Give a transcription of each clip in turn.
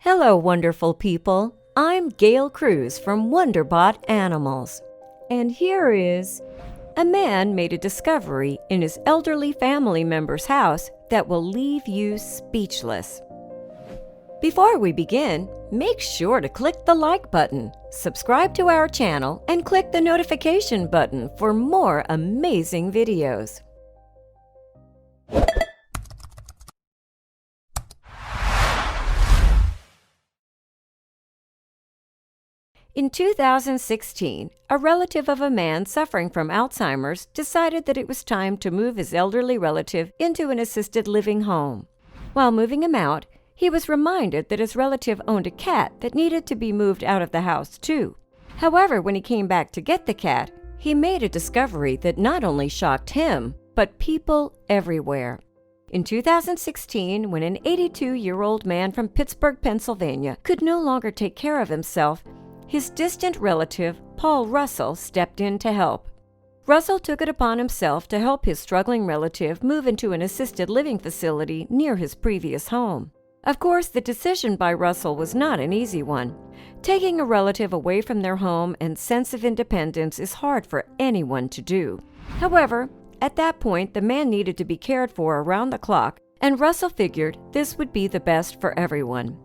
Hello, wonderful people. I'm Gail Cruz from Wonderbot Animals. And here is a man made a discovery in his elderly family member's house that will leave you speechless. Before we begin, make sure to click the like button, subscribe to our channel, and click the notification button for more amazing videos. In 2016, a relative of a man suffering from Alzheimer's decided that it was time to move his elderly relative into an assisted living home. While moving him out, he was reminded that his relative owned a cat that needed to be moved out of the house too. However, when he came back to get the cat, he made a discovery that not only shocked him, but people everywhere. In 2016, when an 82-year-old man from Pittsburgh, Pennsylvania, could no longer take care of himself, his distant relative, Paul Russell, stepped in to help. Russell took it upon himself to help his struggling relative move into an assisted living facility near his previous home. Of course, the decision by Russell was not an easy one. Taking a relative away from their home and sense of independence is hard for anyone to do. However, at that point, the man needed to be cared for around the clock, and Russell figured this would be the best for everyone.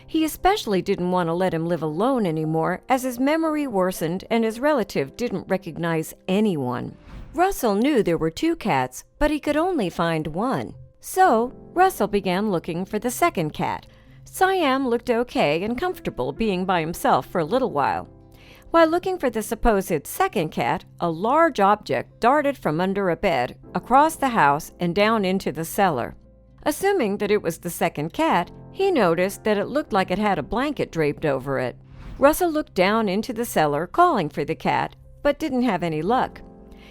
He especially didn't want to let him live alone anymore, as his memory worsened and his relative didn't recognize anyone. Russell knew there were 2 cats, but he could only find one. So, Russell began looking for the second cat. Siam looked okay and comfortable being by himself for a little while. While looking for the supposed second cat, a large object darted from under a bed, across the house, and down into the cellar. Assuming that it was the second cat, he noticed that it looked like it had a blanket draped over it. Russell looked down into the cellar, calling for the cat, but didn't have any luck.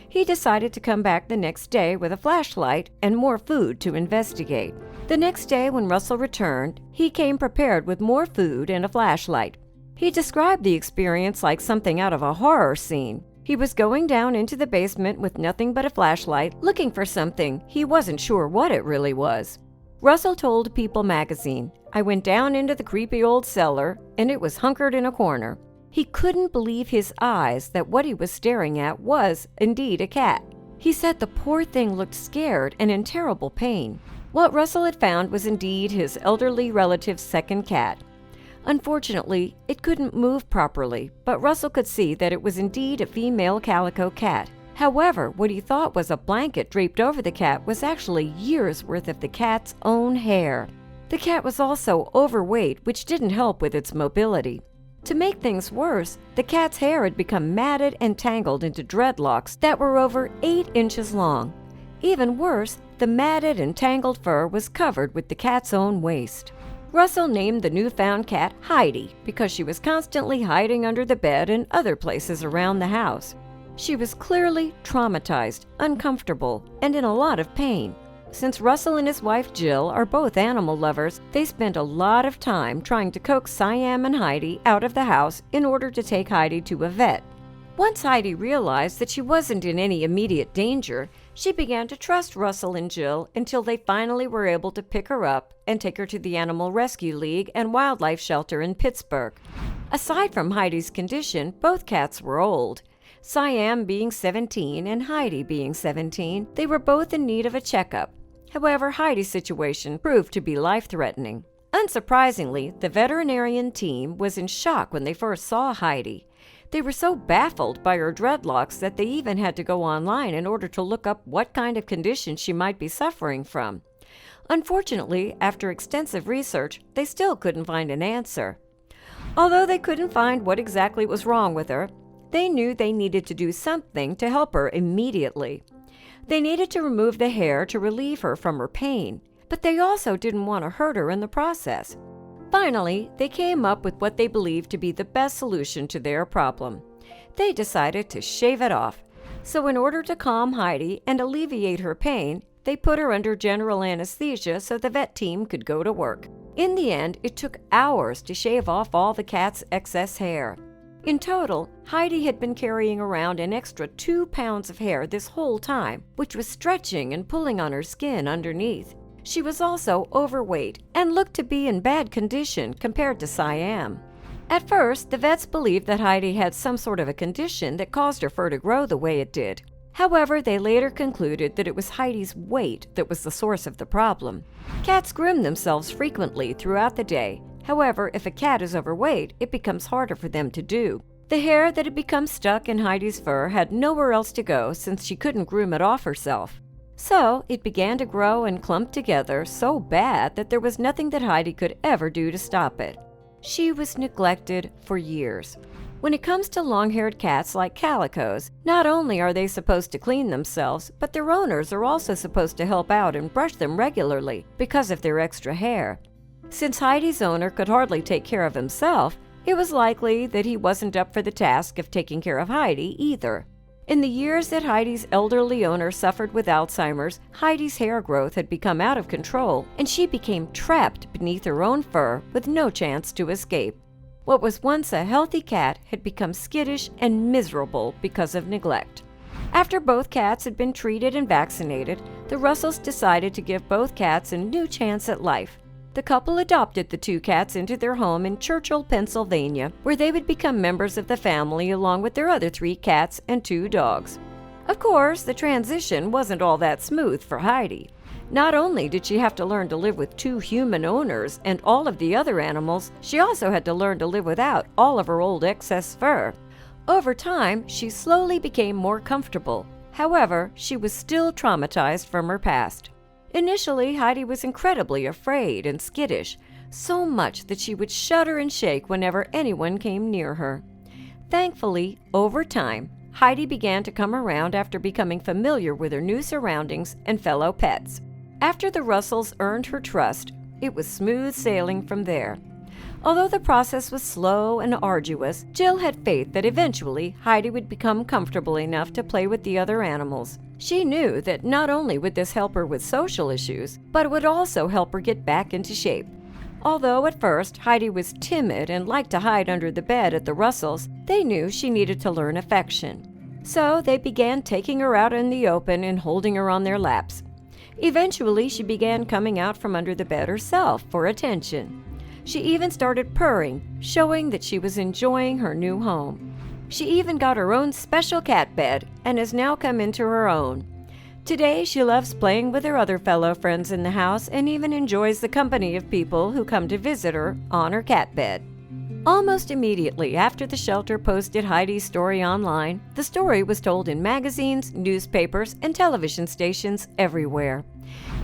He decided to come back the next day with a flashlight and more food to investigate. The next day, when Russell returned, he came prepared with more food and a flashlight. He described the experience like something out of a horror scene. He was going down into the basement with nothing but a flashlight, looking for something. He wasn't sure what it really was. Russell told People magazine, "I went down into the creepy old cellar, and it was hunkered in a corner." He couldn't believe his eyes that what he was staring at was indeed a cat. He said the poor thing looked scared and in terrible pain. What Russell had found was indeed his elderly relative's second cat. Unfortunately, it couldn't move properly, but Russell could see that it was indeed a female calico cat. However, what he thought was a blanket draped over the cat was actually years' worth of the cat's own hair. The cat was also overweight, which didn't help with its mobility. To make things worse, the cat's hair had become matted and tangled into dreadlocks that were over 8 inches long. Even worse, the matted and tangled fur was covered with the cat's own waist. Russell named the newfound cat Heidi because she was constantly hiding under the bed and other places around the house. She was clearly traumatized, uncomfortable, and in a lot of pain. Since Russell and his wife Jill are both animal lovers, they spent a lot of time trying to coax Siam and Heidi out of the house in order to take Heidi to a vet. Once Heidi realized that she wasn't in any immediate danger, she began to trust Russell and Jill until they finally were able to pick her up and take her to the Animal Rescue League and Wildlife Shelter in Pittsburgh. Aside from Heidi's condition, both cats were old. Siam being 17 and Heidi being 17, they were both in need of a checkup. However, Heidi's situation proved to be life-threatening. Unsurprisingly, the veterinarian team was in shock when they first saw Heidi. They were so baffled by her dreadlocks that they even had to go online in order to look up what kind of condition she might be suffering from. Unfortunately, after extensive research, they still couldn't find an answer. Although they couldn't find what exactly was wrong with her, they knew they needed to do something to help her immediately. They needed to remove the hair to relieve her from her pain, but they also didn't want to hurt her in the process. Finally, they came up with what they believed to be the best solution to their problem. They decided to shave it off. So in order to calm Heidi and alleviate her pain, they put her under general anesthesia so the vet team could go to work. In the end, it took hours to shave off all the cat's excess hair. In total, Heidi had been carrying around an extra 2 pounds of hair this whole time, which was stretching and pulling on her skin underneath. She was also overweight and looked to be in bad condition compared to Siam. At first, the vets believed that Heidi had some sort of a condition that caused her fur to grow the way it did. However, they later concluded that it was Heidi's weight that was the source of the problem. Cats groom themselves frequently throughout the day. However, if a cat is overweight, it becomes harder for them to do. The hair that had become stuck in Heidi's fur had nowhere else to go since she couldn't groom it off herself. So, it began to grow and clump together so bad that there was nothing that Heidi could ever do to stop it. She was neglected for years. When it comes to long-haired cats like calicos, not only are they supposed to clean themselves, but their owners are also supposed to help out and brush them regularly because of their extra hair. Since Heidi's owner could hardly take care of himself, it was likely that he wasn't up for the task of taking care of Heidi either. In the years that Heidi's elderly owner suffered with Alzheimer's, Heidi's hair growth had become out of control, and she became trapped beneath her own fur with no chance to escape. What was once a healthy cat had become skittish and miserable because of neglect. After both cats had been treated and vaccinated, the Russells decided to give both cats a new chance at life. The couple adopted the two cats into their home in Churchill, Pennsylvania, where they would become members of the family along with their other 3 cats and 2 dogs. Of course, the transition wasn't all that smooth for Heidi. Not only did she have to learn to live with 2 human owners and all of the other animals, she also had to learn to live without all of her old excess fur. Over time, she slowly became more comfortable. However, she was still traumatized from her past. Initially, Heidi was incredibly afraid and skittish, so much that she would shudder and shake whenever anyone came near her. Thankfully, over time, Heidi began to come around after becoming familiar with her new surroundings and fellow pets. After the Russells earned her trust, it was smooth sailing from there. Although the process was slow and arduous, Jill had faith that eventually Heidi would become comfortable enough to play with the other animals. She knew that not only would this help her with social issues, but it would also help her get back into shape. Although at first Heidi was timid and liked to hide under the bed at the Russells, they knew she needed to learn affection. So they began taking her out in the open and holding her on their laps. Eventually, she began coming out from under the bed herself for attention. She even started purring, showing that she was enjoying her new home. She even got her own special cat bed and has now come into her own. Today, she loves playing with her other fellow friends in the house and even enjoys the company of people who come to visit her on her cat bed. Almost immediately after the shelter posted Heidi's story online, the story was told in magazines, newspapers, and television stations everywhere.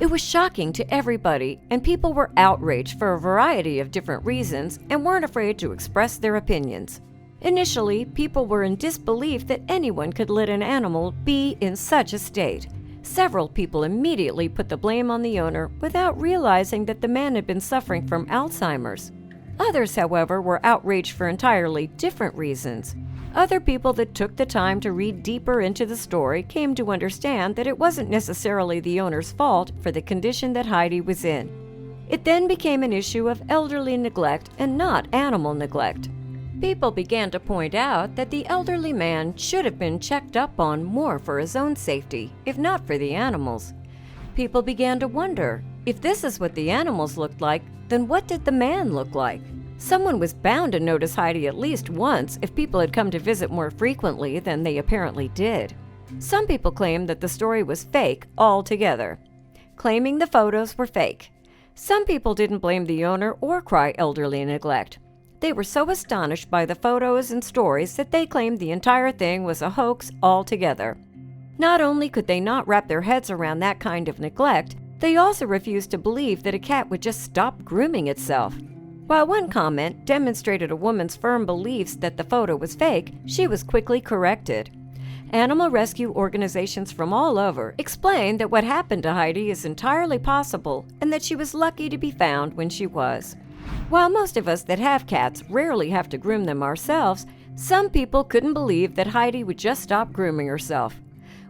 It was shocking to everybody, and people were outraged for a variety of different reasons and weren't afraid to express their opinions. Initially, people were in disbelief that anyone could let an animal be in such a state. Several people immediately put the blame on the owner without realizing that the man had been suffering from Alzheimer's. Others, however, were outraged for entirely different reasons. Other people that took the time to read deeper into the story came to understand that it wasn't necessarily the owner's fault for the condition that Heidi was in. It then became an issue of elderly neglect and not animal neglect. People began to point out that the elderly man should have been checked up on more for his own safety, if not for the animals. People began to wonder, if this is what the animals looked like, then what did the man look like? Someone was bound to notice Heidi at least once if people had come to visit more frequently than they apparently did. Some people claimed that the story was fake altogether, claiming the photos were fake. Some people didn't blame the owner or cry elderly neglect. They were so astonished by the photos and stories that they claimed the entire thing was a hoax altogether. Not only could they not wrap their heads around that kind of neglect, they also refused to believe that a cat would just stop grooming itself. While one comment demonstrated a woman's firm beliefs that the photo was fake, she was quickly corrected. Animal rescue organizations from all over explained that what happened to Heidi is entirely possible and that she was lucky to be found when she was. While most of us that have cats rarely have to groom them ourselves, some people couldn't believe that Heidi would just stop grooming herself.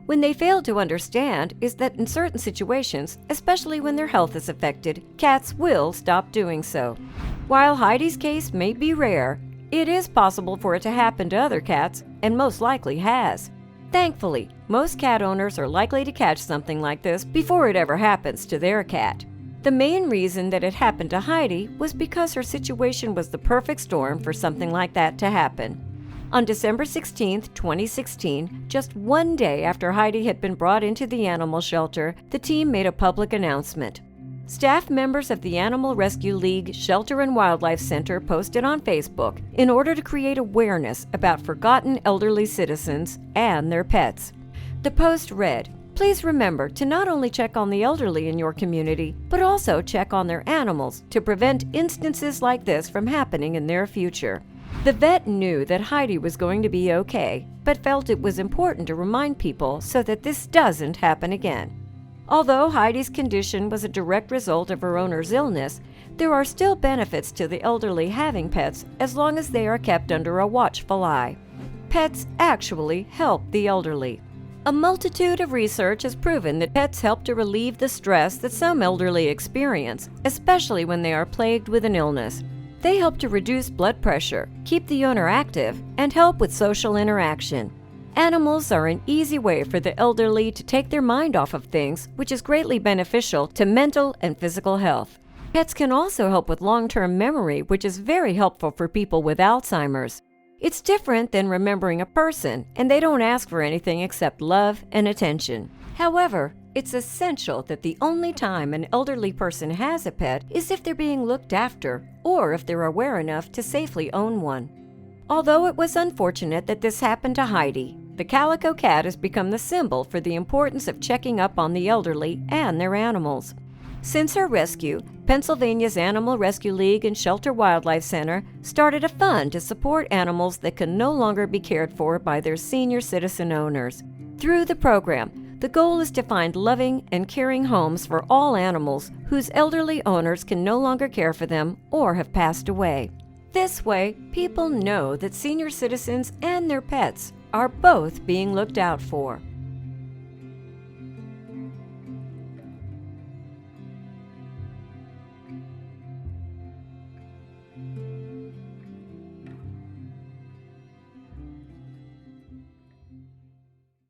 When they failed to understand is that in certain situations, especially when their health is affected, cats will stop doing so. While Heidi's case may be rare, it is possible for it to happen to other cats, and most likely has. Thankfully, most cat owners are likely to catch something like this before it ever happens to their cat. The main reason that it happened to Heidi was because her situation was the perfect storm for something like that to happen. On December 16, 2016, just one day after Heidi had been brought into the animal shelter, the team made a public announcement. Staff members of the Animal Rescue League Shelter and Wildlife Center posted on Facebook in order to create awareness about forgotten elderly citizens and their pets. The post read, "Please remember to not only check on the elderly in your community, but also check on their animals to prevent instances like this from happening in their future." The vet knew that Heidi was going to be okay, but felt it was important to remind people so that this doesn't happen again. Although Heidi's condition was a direct result of her owner's illness, there are still benefits to the elderly having pets as long as they are kept under a watchful eye. Pets actually help the elderly. A multitude of research has proven that pets help to relieve the stress that some elderly experience, especially when they are plagued with an illness. They help to reduce blood pressure, keep the owner active, and help with social interaction. Animals are an easy way for the elderly to take their mind off of things, which is greatly beneficial to mental and physical health. Pets can also help with long-term memory, which is very helpful for people with Alzheimer's. It's different than remembering a person, and they don't ask for anything except love and attention. However, it's essential that the only time an elderly person has a pet is if they're being looked after, or if they're aware enough to safely own one. Although it was unfortunate that this happened to Heidi, the calico cat has become the symbol for the importance of checking up on the elderly and their animals. Since her rescue, Pennsylvania's Animal Rescue League and Shelter Wildlife Center started a fund to support animals that can no longer be cared for by their senior citizen owners. Through the program, the goal is to find loving and caring homes for all animals whose elderly owners can no longer care for them or have passed away. This way, people know that senior citizens and their pets are both being looked out for.